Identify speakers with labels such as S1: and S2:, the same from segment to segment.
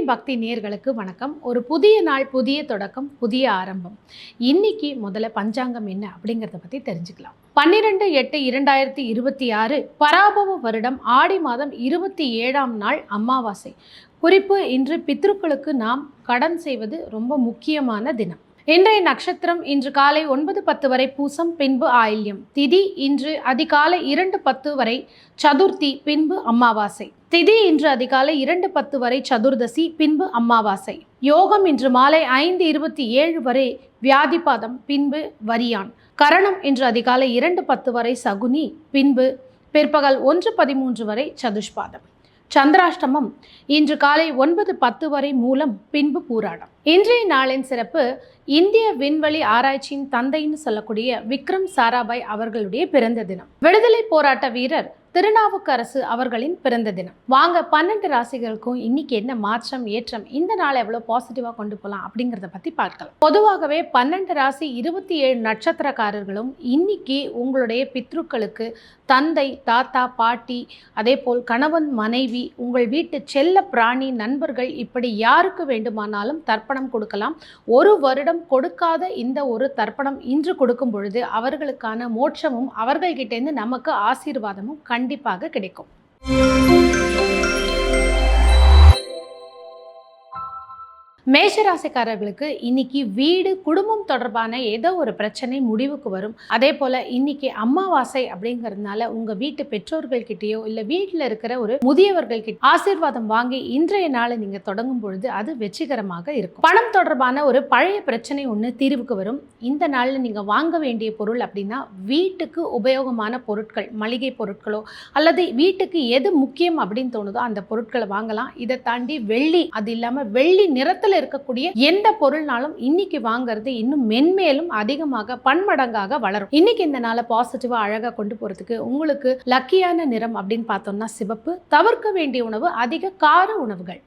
S1: Divine பக்தி நேயர்களுக்கு வணக்கம். ஒரு புதிய நாள், புதிய தொடக்கம், புதிய ஆரம்பம். இன்னைக்கு முதல்ல பஞ்சாங்கம் என்ன அப்படிங்கிறத பற்றி தெரிஞ்சுக்கலாம். 12/8/2026 பராபவ வருடம் ஆடி மாதம் 27ஆம் நாள் அமாவாசை. குறிப்பு, இன்று பித்ருக்களுக்கு நாம் கடன் செய்வது ரொம்ப முக்கியமான தினம். இன்றைய நட்சத்திரம் இன்று காலை 9:10 வரை பூசம், பின்பு ஆயில்யம். திதி இன்று அதிகாலை 2:10 வரை சதுர்த்தி, பின்பு அமாவாசை. திதி இன்று அதிகாலை 2:10 வரை சதுர்தசி, பின்பு அமாவாசை. யோகம் இன்று மாலை 5:27 வரை வியாதிபாதம், பின்பு வரியான். கரணம் இன்று அதிகாலை 2:10 வரை சகுனி, பின்பு பிற்பகல் 1:13 வரை சதுஷ்பாதம். சந்திராஷ்டமம் இன்று காலை 9:10 வரை மூலம், பின்பு பூராடம். இன்றைய நாளின் சிறப்பு, இந்திய விண்வெளி ஆராய்ச்சியின் தந்தைன்னு சொல்லக்கூடிய விக்ரம் சாராபாய் அவர்களுடைய பிறந்த தினம். விடுதலை போராட்ட வீரர் திருநாவுக்கரசு அவர்களின் பிறந்த தினம். வாங்க 12 ராசிகளுக்கும் இன்னைக்கு என்ன மாற்றம், ஏற்றம், இந்த நாளை எவ்வளோ பாசிட்டிவாக கொண்டு போகலாம் அப்படிங்கிறத பற்றி பார்க்கலாம். பொதுவாகவே 12 ராசி 27 நட்சத்திரக்காரர்களும் இன்னைக்கு உங்களுடைய பித்ருக்களுக்கு தந்தை, தாத்தா, பாட்டி, அதே போல் கணவன், மனைவி, உங்கள் வீட்டு செல்ல பிராணி, நண்பர்கள், இப்படி யாருக்கு வேண்டுமானாலும் தர்ப்பணம் கொடுக்கலாம். ஒரு வருடம் கொடுக்காத இந்த ஒரு தர்ப்பணம் இன்று கொடுக்கும் பொழுது அவர்களுக்கான மோட்சமும் அவர்கள்கிட்டேருந்து நமக்கு ஆசீர்வாதமும் கண்டிப்பாக கிடைக்கும். மேஷராசிக்காரர்களுக்கு இன்னைக்கு வீடு, குடும்பம் தொடர்பான ஏதோ ஒரு பிரச்சனை முடிவுக்கு வரும். அதே போல் இன்னைக்கு அமாவாசை அப்படிங்கிறதுனால உங்கள் வீட்டு பெற்றோர்கள்கிட்டயோ இல்லை வீட்டில் இருக்கிற ஒரு முதியவர்கள்கிட்ட ஆசீர்வாதம் வாங்கி இன்றைய நாளை நீங்கள் தொடங்கும் பொழுது அது வெற்றிகரமாக இருக்கும். பணம் தொடர்பான ஒரு பழைய பிரச்சனை ஒன்று தீர்வுக்கு வரும். இந்த நாளில் நீங்கள் வாங்க வேண்டிய பொருள் அப்படின்னா வீட்டுக்கு உபயோகமான பொருட்கள், மளிகை பொருட்களோ அல்லது வீட்டுக்கு எது முக்கியம் அப்படின்னு தோணுதோ அந்த பொருட்களை வாங்கலாம். இதை தாண்டி வெள்ளி, அது இல்லாமல் வெள்ளி நிறத்தில் இருக்கக்கூடிய எந்த பொருள்னாலும் இன்னைக்கு வாங்குறது இன்னும் மென்மேலும் அதிகமாக பன்மடங்காக வளரும். இன்னைக்கு இந்த நாளை பாசிட்டிவா அழகா கொண்டு போறதுக்கு உங்களுக்கு லக்கியான நிறம் அப்படின்னு பார்த்தோம்னா சிவப்பு. தவிர்க்க வேண்டிய உணவு அதிக கார உணவுகள்.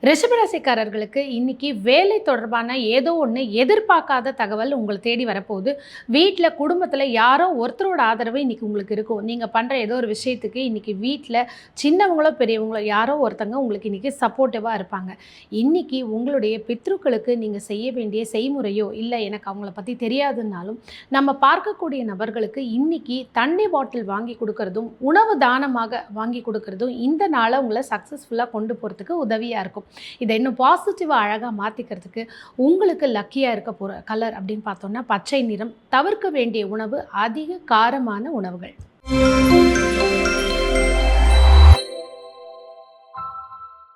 S1: ரிஷபராசிக்காரர்களுக்கு இன்னைக்கு வேலை தொடர்பான ஏதோ ஒன்று எதிர்பார்க்காத தகவல் உங்களை தேடி வரப்போகுது. வீட்டில், குடும்பத்தில் யாரோ ஒருத்தரோட ஆதரவு இன்னைக்கு உங்களுக்கு இருக்கும். நீங்கள் பண்ணுற ஏதோ ஒரு விஷயத்துக்கு இன்னைக்கு வீட்டில் சின்னவங்களோ பெரியவங்களோ யாரோ ஒருத்தங்க உங்களுக்கு இன்னைக்கு சப்போர்ட்டிவாக இருப்பாங்க. இன்னைக்கு உங்களுடைய பித்ருக்களுக்கு நீங்கள் செய்ய வேண்டிய செய்முறையோ இல்லை எனக்கு அவங்கள பற்றி தெரியாதுன்னாலும் நம்ம பார்க்கக்கூடிய நபர்களுக்கு இன்னைக்கு தண்ணி பாட்டில் வாங்கி கொடுக்கறதும் உணவு தானமாக வாங்கி கொடுக்கறதும் இந்த நாளை உங்களை சக்ஸஸ்ஃபுல்லாக கொண்டு போகிறதுக்கு உதவியாக இருக்கும். இதை இன்னும் பாசிட்டிவாக அழகாக மாற்றிக்கிறதுக்கு உங்களுக்கு லக்கியாக இருக்க போகிற கலர் அப்படின்னு பார்த்தோம்னா பச்சை நிறம். தவிர்க்க வேண்டிய உணவு அதிக காரமான உணவுகள்.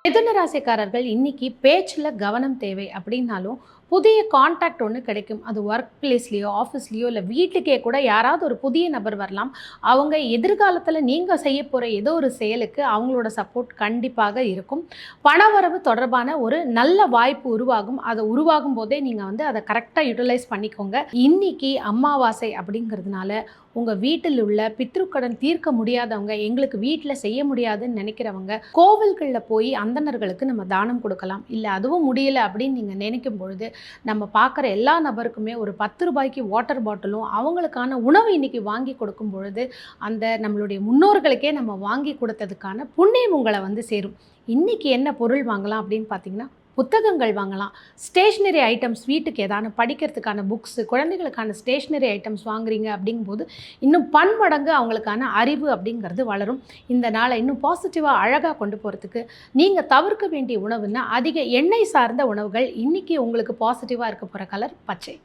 S1: மிதுன ராசிக்காரர்கள் இன்னைக்கு பேச்சில் கவனம் தேவை. அப்படின்னாலும் புதிய கான்டாக்ட் ஒன்று கிடைக்கும். அது ஒர்க் பிளேஸ்லேயோ, ஆஃபீஸ்லேயோ, இல்லை வீட்டுக்கே கூட யாராவது ஒரு புதிய நபர் வரலாம். அவங்க எதிர்காலத்தில் நீங்கள் செய்ய போகிற ஏதோ ஒரு செயலுக்கு அவங்களோட சப்போர்ட் கண்டிப்பாக இருக்கும். பணவரவு தொடர்பான ஒரு நல்ல வாய்ப்பு உருவாகும். அதை உருவாகும் போதே நீங்கள் அதை கரெக்டாக யூட்டிலைஸ் பண்ணிக்கோங்க. இன்னைக்கு அமாவாசை அப்படிங்கிறதுனால உங்கள் வீட்டில் உள்ள பித்ருக்கடன் தீர்க்க முடியாதவங்க, எங்களுக்கு வீட்டில் செய்ய முடியாதுன்னு நினைக்கிறவங்க கோவில்களில் போய் அந்தணர்களுக்கு நம்ம தானம் கொடுக்கலாம். இல்லை அதுவும் முடியலை அப்படின்னு நீங்கள் நினைக்கும் பொழுது நம்ம பார்க்குற எல்லா நபருக்குமே ஒரு 10 ரூபாய்க்கு வாட்டர் பாட்டிலும் அவங்களுக்கான உணவு இன்னைக்கு வாங்கி கொடுக்கும் பொழுது அந்த நம்மளுடைய முன்னோர்களுக்கே நம்ம வாங்கி கொடுத்ததுக்கான புண்ணியம் உங்களை சேரும். இன்னைக்கு என்ன பொருள் வாங்கலாம் அப்படின்னு பார்த்தீங்கன்னா புத்தகங்கள் வாங்கலாம். ஸ்டேஷ்னரி ஐட்டம்ஸ், வீட்டுக்கு ஏதான படிக்கிறதுக்கான புக்ஸு, குழந்தைகளுக்கான ஸ்டேஷ்னரி ஐட்டம்ஸ் வாங்குறீங்க அப்படிங்கும்போது இன்னும் பன்மடங்கு அவங்களுக்கான அறிவு அப்படிங்கிறது வளரும். இந்த நாளை இன்னும் பாசிட்டிவாக அழகாக கொண்டு போகிறதுக்கு நீங்கள் தவிர்க்க வேண்டிய உணவுன்னா அதிக எண்ணெய் சார்ந்த உணவுகள். இன்றைக்கி உங்களுக்கு பாசிட்டிவாக இருக்க போகிற கலர் பச்சை.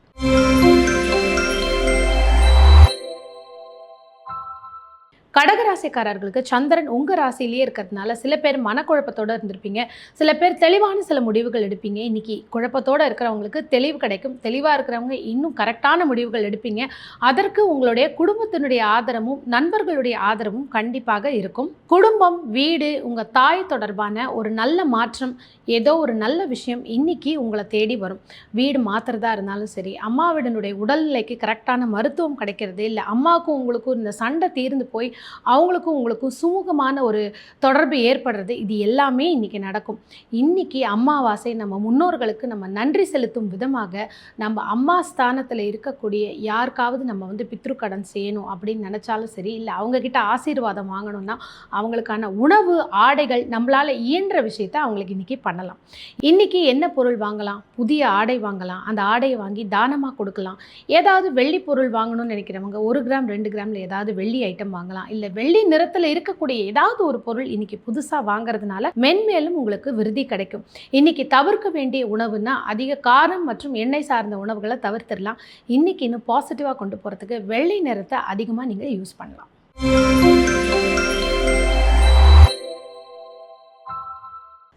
S1: கடகராசிக்காரர்களுக்கு சந்திரன் உங்கள் ராசியிலேயே இருக்கிறதுனால சில பேர் மனக்குழப்பத்தோடு இருந்திருப்பீங்க. சில பேர் தெளிவான சில முடிவுகள் எடுப்பீங்க. இன்றைக்கி குழப்பத்தோடு இருக்கிறவங்களுக்கு தெளிவு கிடைக்கும். தெளிவாக இருக்கிறவங்க இன்னும் கரெக்டான முடிவுகள் எடுப்பீங்க. அதற்கு உங்களுடைய குடும்பத்தினுடைய ஆதரவும் நண்பர்களுடைய ஆதரவும் கண்டிப்பாக இருக்கும். குடும்பம், வீடு, உங்கள் தாய் தொடர்பான ஒரு நல்ல மாற்றம், ஏதோ ஒரு நல்ல விஷயம் இன்னைக்கு உங்களை தேடி வரும். வீடு மாற்றுறதா இருந்தாலும் சரி, அம்மாவிடனுடைய உடல்நிலைக்கு கரெக்டான மருத்துவம் கிடைக்கிறது, இல்லை அம்மாவுக்கும் உங்களுக்கும் இந்த சண்டை தீர்ந்து போய் அவங்களுக்கும் உங்களுக்கும் சுமூகமான ஒரு தொடர்பு ஏற்படுறது, இது எல்லாமே இன்றைக்கி நடக்கும். இன்றைக்கி அமாவாசை நம்ம முன்னோர்களுக்கு நம்ம நன்றி செலுத்தும் விதமாக நம்ம அம்மா ஸ்தானத்தில் இருக்கக்கூடிய யாருக்காவது நம்ம வந்து பித்ருக்கடன் செய்யணும் அப்படின்னு நினச்சாலும் சரி, இல்லை அவங்கக்கிட்ட ஆசீர்வாதம் வாங்கணும்னா அவங்களுக்கான உணவு, ஆடைகள் நம்மளால் இயன்ற விஷயத்தை அவங்களுக்கு இன்றைக்கி பண்ணலாம். இன்றைக்கி என்ன பொருள் வாங்கலாம்? புதிய ஆடை வாங்கலாம். அந்த ஆடையை வாங்கி தானமாக கொடுக்கலாம். ஏதாவது வெள்ளி பொருள் வாங்கணும்னு நினைக்கிறவங்க 1 கிராம் 2 கிராமில் ஏதாவது வெள்ளி ஐட்டம் வாங்கலாம். இல்லை வெள்ளி நிறத்தில் இருக்கக்கூடிய ஏதாவது ஒரு பொருள் இன்றைக்கி புதுசாக வாங்குறதுனால மென்மேலும் உங்களுக்கு விருதி கிடைக்கும். இன்றைக்கி தவிர்க்க வேண்டிய உணவுன்னா அதிக காரம் மற்றும் எண்ணெய் சார்ந்த உணவுகளை தவிர்த்திடலாம். இன்றைக்கி இன்னும் பாசிட்டிவாக கொண்டு போகிறதுக்கு வெள்ளை நிறத்தை அதிகமாக நீங்கள் யூஸ் பண்ணலாம்.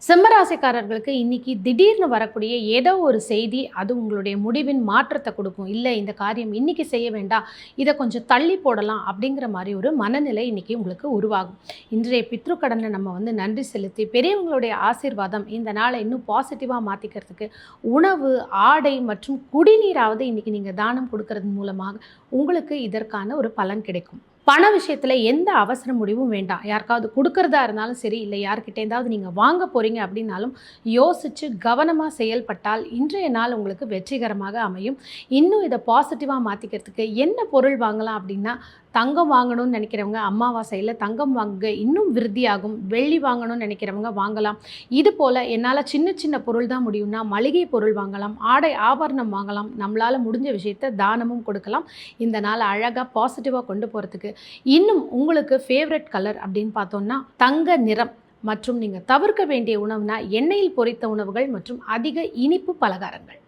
S1: சிம்மராசிக்காரர்களுக்கு இன்றைக்கி திடீர்னு வரக்கூடிய ஏதோ ஒரு செய்தி அது உங்களுடைய முடிவின் மாற்றத்தை கொடுக்கும். இல்லை, இந்த காரியம் இன்றைக்கி செய்ய வேண்டாம், இதை கொஞ்சம் தள்ளி போடலாம் அப்படிங்கிற மாதிரி ஒரு மனநிலை இன்றைக்கி உங்களுக்கு உருவாகும். இன்றைய பித்ருக்கடனை நம்ம வந்து நன்றி செலுத்தி பெரியவங்களுடைய ஆசீர்வாதம் இந்த நாளை இன்னும் பாசிட்டிவாக மாற்றிக்கிறதுக்கு உணவு, ஆடை மற்றும் குடிநீராவது இன்றைக்கி நீங்கள் தானம் கொடுக்கறது மூலமாக உங்களுக்கு இதற்கான ஒரு பலன் கிடைக்கும். பண விஷயத்தில் எந்த அவசர முடிவும் வேண்டாம். யாருக்காவது கொடுக்கறதா இருந்தாலும் சரி, இல்லை யார்கிட்டேருந்தாவது நீங்கள் வாங்க போகிறீங்க அப்படின்னாலும் யோசித்து கவனமாக செயல்பட்டால் இன்றைய நாள் உங்களுக்கு வெற்றிகரமாக அமையும். இன்னும் இதை பாசிட்டிவாக மாற்றிக்கிறதுக்கு என்ன பொருள் வாங்கலாம் அப்படின்னா, தங்கம் வாங்கணும்னு நினைக்கிறவங்க அமாவாசையில் தங்கம் வாங்க இன்னும் விருத்தியாகும். வெள்ளி வாங்கணும்னு நினைக்கிறவங்க வாங்கலாம். இது போல் என்னால் சின்ன சின்ன பொருள் தான் முடியும்னா மளிகை பொருள் வாங்கலாம், ஆடை ஆபரணம் வாங்கலாம். நம்மளால் முடிஞ்ச விஷயத்தை தானமும் கொடுக்கலாம். இந்த நாள் அழகாக பாசிட்டிவாக கொண்டு போகிறதுக்கு இன்னும் உங்களுக்கு ஃபேவரட் கலர் அப்படின்னு பார்த்தோம்னா தங்க நிறம். மற்றும் நீங்கள் தவிர்க்க வேண்டிய உணவுனா எண்ணெயில் பொரித்த உணவுகள் மற்றும் அதிக இனிப்பு பலகாரங்கள்.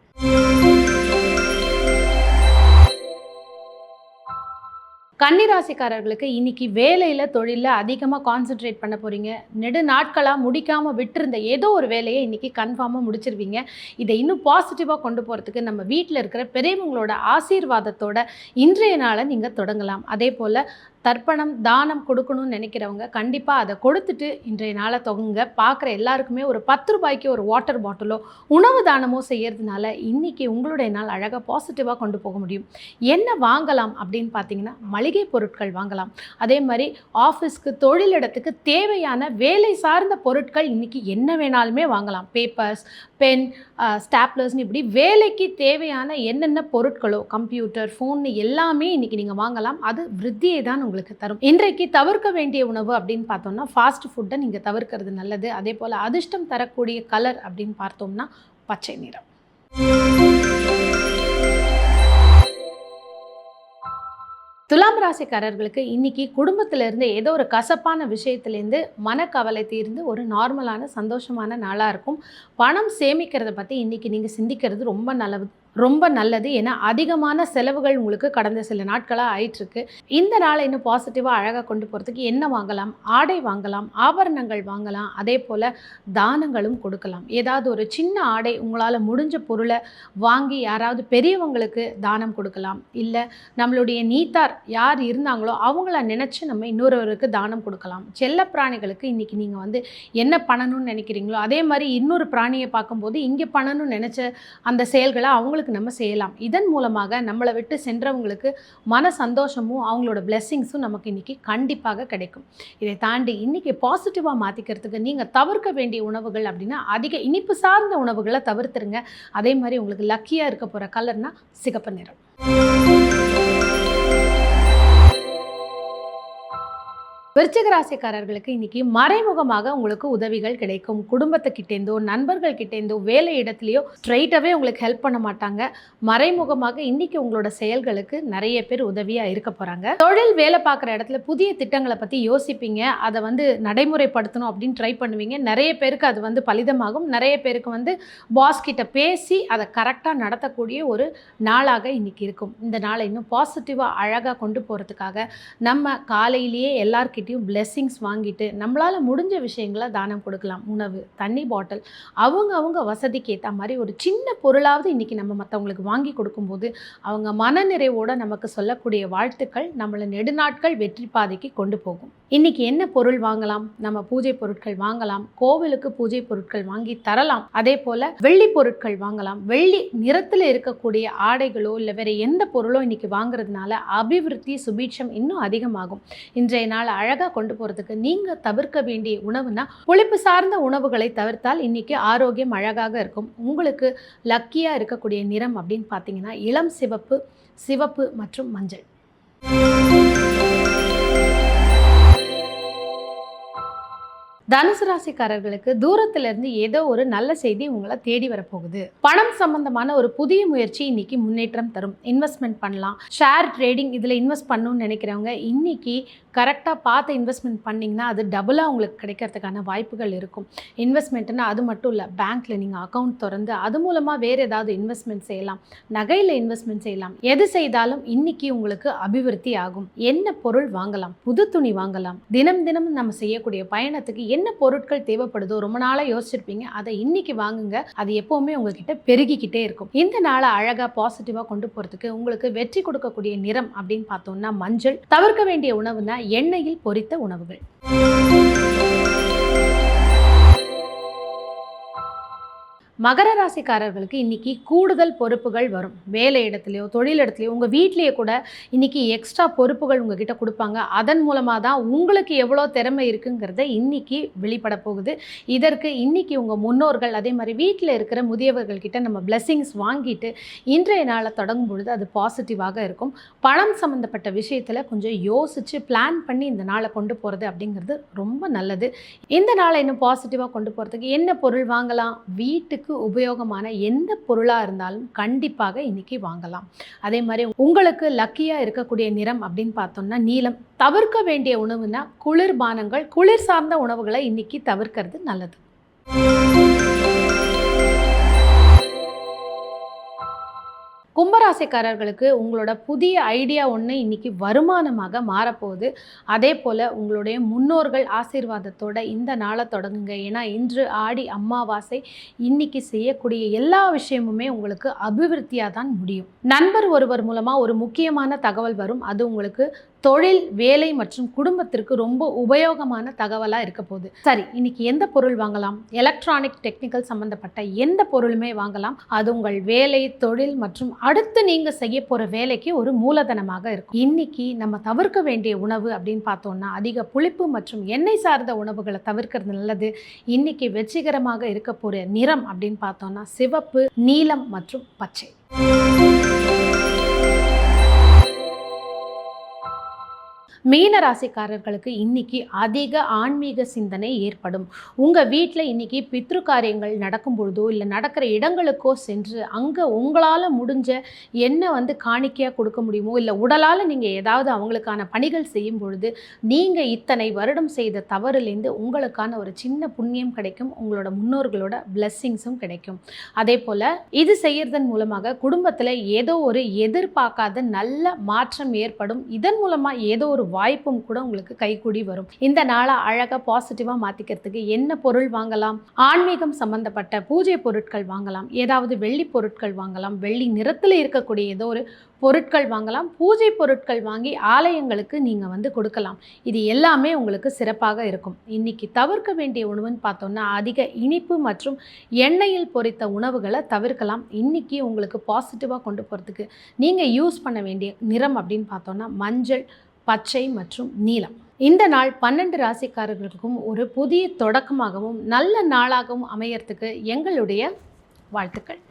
S1: கன்னிராசிக்காரர்களுக்கு இன்றைக்கி வேலையில், தொழிலில் அதிகமாக கான்சென்ட்ரேட் பண்ண போகிறீங்க. நெடு நாட்களாக முடிக்காமல் விட்டுருந்த ஏதோ ஒரு வேலையை இன்றைக்கி கன்ஃபார்மாக முடிச்சிருவீங்க. இதை இன்னும் பாசிட்டிவாக கொண்டு போகிறதுக்கு நம்ம வீட்டில் இருக்கிற பெரியவங்களோட ஆசீர்வாதத்தோட இன்றைய நாளை நீங்கள் தொடங்கலாம். அதே போல் தர்ப்பணம், தானம் கொடுக்கணும்னு நினைக்கிறவங்க கண்டிப்பாக அதை கொடுத்துட்டு இன்றைய நாளை தொடங்குங்க. பார்க்குற எல்லாருக்குமே ஒரு 10 ரூபாய்க்கு ஒரு வாட்டர் பாட்டிலோ உணவு தானமோ செய்யறதுனால இன்றைக்கி உங்களுடைய நாள் அழகாக பாசிட்டிவாக கொண்டு போக முடியும். என்ன வாங்கலாம் அப்படின்னு பார்த்தீங்கன்னா மளிகை பொருட்கள் வாங்கலாம். அதே மாதிரி ஆஃபீஸ்க்கு, தொழிலிடத்துக்கு தேவையான வேலை சார்ந்த பொருட்கள் இன்றைக்கி என்ன வேணாலுமே வாங்கலாம். பேப்பர்ஸ், பென், ஸ்டாப்லர்ஸ்னு இப்படி வேலைக்கு தேவையான என்னென்ன பொருட்களோ, கம்ப்யூட்டர், ஃபோன் எல்லாமே இன்றைக்கி நீங்கள் வாங்கலாம். அது விருத்தியை தான் உங்களுக்கு தரும். இன்றைக்கு தவிர்க்க வேண்டிய உணவு அப்படின்னு பார்த்தோம்னா ஃபாஸ்ட் ஃபுட்டை நீங்கள் தவிர்க்கிறது நல்லது. அதே போல் அதிர்ஷ்டம் தரக்கூடிய கலர் அப்படின்னு பார்த்தோம்னா பச்சை நிறம். துலாம் ராசிக்காரர்களுக்கு இன்றைக்கி குடும்பத்திலேருந்து ஏதோ ஒரு கசப்பான விஷயத்துலேருந்து மனக்கவலை தீர்ந்து ஒரு நார்மலான சந்தோஷமான நாளாக இருக்கும். பணம் சேமிக்கிறத பற்றி இன்றைக்கி நீங்கள் சிந்திக்கிறது ரொம்ப நல்லது. ஏன்னா அதிகமான செலவுகள் உங்களுக்கு கடந்த சில நாட்களாக ஆயிட்டுருக்கு. இந்த நாளை இன்னும் பாசிட்டிவாக அழகாக கொண்டு போகிறதுக்கு என்ன வாங்கலாம்? ஆடை வாங்கலாம், ஆபரணங்கள் வாங்கலாம், அதே போல் தானங்களும் கொடுக்கலாம். ஏதாவது ஒரு சின்ன ஆடை உங்களால் முடிஞ்ச பொருளை வாங்கி யாராவது பெரியவங்களுக்கு தானம் கொடுக்கலாம். இல்லை நம்மளுடைய நீத்தார் யார் இருந்தாங்களோ அவங்கள நினச்சி நம்ம இன்னொருவருக்கு தானம் கொடுக்கலாம். செல்ல பிராணிகளுக்கு இன்றைக்கி நீங்கள் வந்து என்ன பண்ணணும்னு நினைக்கிறீங்களோ அதே மாதிரி இன்னொரு பிராணியை பார்க்கும்போது இங்கே பண்ணணும்னு நினச்ச அந்த செயல்களை அவங்களுக்கு நம்ம செய்யலாம். இதன் மூலமாக நம்மளை விட்டு சென்றவங்களுக்கு மன சந்தோஷமும் அவங்களோட பிளெஸ்ஸிங்ஸும் நமக்கு இன்றைக்கி கண்டிப்பாக கிடைக்கும். இதை தாண்டி இன்றைக்கி பாசிட்டிவாக மாற்றிக்கிறதுக்கு நீங்கள் தவிர்க்க வேண்டிய உணவுகள் அப்படின்னா அதிக இனிப்பு சார்ந்த உணவுகளை தவிர்த்துருங்க. அதே மாதிரி உங்களுக்கு லக்கியாக இருக்க போகிற கலர்னா சிகப்பு நிறம். விருச்சிக ராசிக்காரர்களுக்கு இன்றைக்கி மறைமுகமாக உங்களுக்கு உதவிகள் கிடைக்கும். குடும்பத்துக்கிட்டேருந்தோ, நண்பர்கள் கிட்டேருந்தோ, வேலை இடத்துலையோ ஸ்ட்ரைட்டாகவே உங்களுக்கு ஹெல்ப் பண்ண மாட்டாங்க. மறைமுகமாக இன்றைக்கி உங்களோட செயல்களுக்கு நிறைய பேர் உதவியாக இருக்க போகிறாங்க. தொழில் வேலை பார்க்குற இடத்துல புதிய திட்டங்களை பற்றி யோசிப்பீங்க. அதை வந்து நடைமுறைப்படுத்தணும் அப்படின்னு ட்ரை பண்ணுவீங்க. நிறைய பேருக்கு அது வந்து பலிதமாகும். நிறைய பேருக்கு வந்து பாஸ் கிட்ட பேசி அதை கரெக்டாக நடத்தக்கூடிய ஒரு நாளாக இன்றைக்கி இருக்கும். இந்த நாளை இன்னும் பாசிட்டிவாக அழகாக கொண்டு போகிறதுக்காக நம்ம காலையிலேயே எல்லாருக்கிட்ட எல்லார்கிட்டையும் பிளெஸ்ஸிங்ஸ் வாங்கிட்டு நம்மளால் முடிஞ்ச விஷயங்களை தானம் கொடுக்கலாம். உணவு, தண்ணி பாட்டில், அவங்க வசதிக்கு ஏற்ற மாதிரி ஒரு சின்ன பொருளாவது இன்றைக்கி நம்ம மற்றவங்களுக்கு வாங்கி கொடுக்கும்போது அவங்க மனநிறைவோடு நமக்கு சொல்லக்கூடிய வாழ்த்துக்கள் நம்மளை நெடுநாட்கள் வெற்றி பாதைக்கு கொண்டு போகும். இன்றைக்கி என்ன பொருள் வாங்கலாம்? நம்ம பூஜை பொருட்கள் வாங்கலாம், கோவிலுக்கு பூஜை பொருட்கள் வாங்கி தரலாம். அதே போல் வெள்ளி பொருட்கள் வாங்கலாம். வெள்ளி நிறத்தில் இருக்கக்கூடிய ஆடைகளோ இல்லை வேறு எந்த பொருளோ இன்றைக்கி வாங்குறதுனால அபிவிருத்தி, சுபீட்சம் இன்னும் அதிகமாகும். இன்றைய நாள் அழகாக கொண்டு போகிறதுக்கு நீங்கள் தவிர்க்க வேண்டிய உணவுனா புளிப்பு சார்ந்த உணவுகளை தவிர்த்தால் இன்றைக்கி ஆரோக்கியம் அழகாக இருக்கும். உங்களுக்கு லக்கியாக இருக்கக்கூடிய நிறம் அப்படின்னு பார்த்தீங்கன்னா இளம் சிவப்பு, சிவப்பு மற்றும் மஞ்சள். தனுசு ராசிக்காரர்களுக்கு தூரத்திலிருந்து ஏதோ ஒரு நல்ல செய்தி உங்களை தேடி வரப்போகுது. பணம் சம்பந்தமான ஒரு புதிய முயற்சி இன்னைக்கு முன்னேற்றம் தரும். இன்வெஸ்ட்மெண்ட் பண்ணலாம், ஷேர் ட்ரேடிங் இதில் இன்வெஸ்ட் பண்ணணும்னு நினைக்கிறவங்க இன்னைக்கு கரெக்டாக பார்த்து இன்வெஸ்ட்மெண்ட் பண்ணிங்கன்னா அது டபுளாக உங்களுக்கு கிடைக்கிறதுக்கான வாய்ப்புகள் இருக்கும். இன்வெஸ்ட்மெண்ட்னா அது மட்டும் இல்லை, பேங்க்கில் நீங்கள் அக்கௌண்ட் திறந்து அது மூலமாக வேறு ஏதாவது இன்வெஸ்ட்மெண்ட் செய்யலாம், நகையில் இன்வெஸ்ட்மெண்ட் செய்யலாம். எது செய்தாலும் இன்னைக்கு உங்களுக்கு அபிவிருத்தி ஆகும். என்ன பொருள் வாங்கலாம்? புது துணி வாங்கலாம். தினம் தினம் நம்ம செய்யக்கூடிய பயணத்துக்கு என்ன பொருட்கள் தேவைப்படுதோ ரொம்ப நாளாக யோசிச்சிருப்பீங்க, அதை இன்னைக்கு வாங்குங்க. அது எப்போவுமே உங்ககிட்ட பெருகிக்கிட்டே இருக்கும். இந்த நாளை அழகாக பாசிட்டிவாக கொண்டு போகிறதுக்கு உங்களுக்கு வெற்றி கொடுக்கக்கூடிய நிறம் அப்படின்னு பார்த்தோம்னா மஞ்சள். தவிர்க்க வேண்டிய உணவுனா எண்ணெயில் பொரித்த உணவுகள். மகர ராசிக்காரர்களுக்கு இன்றைக்கி கூடுதல் பொறுப்புகள் வரும். வேலை இடத்துலையோ தொழில் இடத்துலையோ உங்கள் வீட்லேயே கூட இன்றைக்கி எக்ஸ்ட்ரா பொறுப்புகள் உங்ககிட்ட கொடுப்பாங்க. அதன் மூலமாக தான் உங்களுக்கு எவ்வளோ திறமை இருக்குங்கிறத இன்றைக்கி வெளிப்பட போகுது. இதற்கு இன்றைக்கி உங்கள் முன்னோர்கள் அதே மாதிரி வீட்டில் இருக்கிற முதியவர்கள்கிட்ட நம்ம பிளெஸ்ஸிங்ஸ் வாங்கிட்டு இன்றைய நாளை தொடங்கும் பொழுது அது பாசிட்டிவாக இருக்கும். பணம் சம்மந்தப்பட்ட விஷயத்தில் கொஞ்சம் யோசித்து பிளான் பண்ணி இந்த நாளை கொண்டு போகிறது அப்படிங்கிறது ரொம்ப நல்லது. இந்த நாளை இன்னும் பாசிட்டிவாக கொண்டு போகிறதுக்கு என்ன பொருள் வாங்கலாம்? வீட்டுக்கு உபயோகமான எந்த பொருளாக இருந்தாலும் கண்டிப்பாக இன்னைக்கு வாங்கலாம். அதே மாதிரி உங்களுக்கு லக்கியாக இருக்கக்கூடிய நிறம் அப்படின்னு பார்த்தோம்னா நீலம். தவிர்க்க வேண்டிய உணவுனா குளிர்பானங்கள், குளிர் சார்ந்த உணவுகளை இன்னைக்கு தவிர்க்கிறது நல்லது. கும்பராசிக்காரர்களுக்கு உங்களோட புதிய ஐடியா ஒன்று இன்றைக்கி வருமானமாக மாறப்போகுது. அதே போல் உங்களுடைய முன்னோர்கள் ஆசீர்வாதத்தோட இந்த நாளை தொடங்குங்க. ஏன்னா இன்று ஆடி அமாவாசை. இன்றைக்கி செய்யக்கூடிய எல்லா விஷயமுமே உங்களுக்கு அபிவிருத்தியாக தான் முடியும். நண்பர் ஒருவர் மூலமாக ஒரு முக்கியமான தகவல் வரும். அது உங்களுக்கு தொழில், வேலை மற்றும் குடும்பத்திற்கு ரொம்ப உபயோகமான தகவலாக இருக்க போகுது. சரி, இன்னைக்கு எந்த பொருள் வாங்கலாம்? எலக்ட்ரானிக், டெக்னிக்கல் சம்பந்தப்பட்ட எந்த பொருளுமே வாங்கலாம். அது உங்கள் வேலை, தொழில் மற்றும் அடுத்து நீங்கள் செய்ய போகிற வேலைக்கு ஒரு மூலதனமாக இருக்கும். இன்னைக்கு நம்ம தவிர்க்க வேண்டிய உணவு அப்படின்னு பார்த்தோம்னா அதிக புளிப்பு மற்றும் எண்ணெய் சார்ந்த உணவுகளை தவிர்க்கிறது நல்லது. இன்னைக்கு வெற்றிகரமாக இருக்க போகிற நிறம் அப்படின்னு பார்த்தோம்னா சிவப்பு, நீலம் மற்றும் பச்சை. மீன ராசிக்காரர்களுக்கு இன்னைக்கு அதிக ஆன்மீக சிந்தனை ஏற்படும். உங்கள் வீட்டில் இன்னைக்கு பித்ரு காரியங்கள் நடக்கும் பொழுதோ இல்லை நடக்கிற இடங்களுக்கோ சென்று அங்கே உங்களால் முடிஞ்ச என்ன காணிக்கையாக கொடுக்க முடியுமோ இல்லை உடலால் நீங்கள் ஏதாவது அவங்களுக்கான பணிகள் செய்யும் பொழுது நீங்கள் இத்தனை வருடம் செய்த தவறுலேருந்து உங்களுக்கான ஒரு சின்ன புண்ணியம் கிடைக்கும். உங்களோட முன்னோர்களோட பிளெஸ்ஸிங்ஸும் கிடைக்கும். அதே போல் இது செய்யறதன் மூலமாக குடும்பத்தில் ஏதோ ஒரு எதிர்பார்க்காத நல்ல மாற்றம் ஏற்படும். இதன் மூலமாக ஏதோ ஒரு வாய்ப்பும் கூட உங்களுக்கு கைகூடி வரும். இந்த நாளை அழகாக பாசிட்டிவாக மாற்றிக்கிறதுக்கு என்ன பொருள் வாங்கலாம்? ஆன்மீகம் சம்பந்தப்பட்ட பூஜை பொருட்கள் வாங்கலாம். ஏதாவது வெள்ளி பொருட்கள் வாங்கலாம். வெள்ளி நிறத்தில் இருக்கக்கூடிய ஏதோ ஒரு பொருட்கள் வாங்கலாம். பூஜை பொருட்கள் வாங்கி ஆலயங்களுக்கு நீங்கள் கொடுக்கலாம். இது எல்லாமே உங்களுக்கு சிறப்பாக இருக்கும். இன்னைக்கு தவிர்க்க வேண்டிய உணவுன்னு பார்த்தோம்னா அதிக இனிப்பு மற்றும் எண்ணெயில் பொரித்த உணவுகளை தவிர்க்கலாம். இன்னைக்கு உங்களுக்கு பாசிட்டிவாக கொண்டு போகிறதுக்கு நீங்கள் யூஸ் பண்ண வேண்டிய நிறம் அப்படின்னு பார்த்தோம்னா மஞ்சள், பச்சை மற்றும் நீலம். இந்த நாள் 12 ராசிக்காரர்களுக்கும் ஒரு புதிய தொடக்கமாகவும் நல்ல நாளாகவும் அமையறதுக்கு எங்களுடைய வாழ்த்துக்கள்.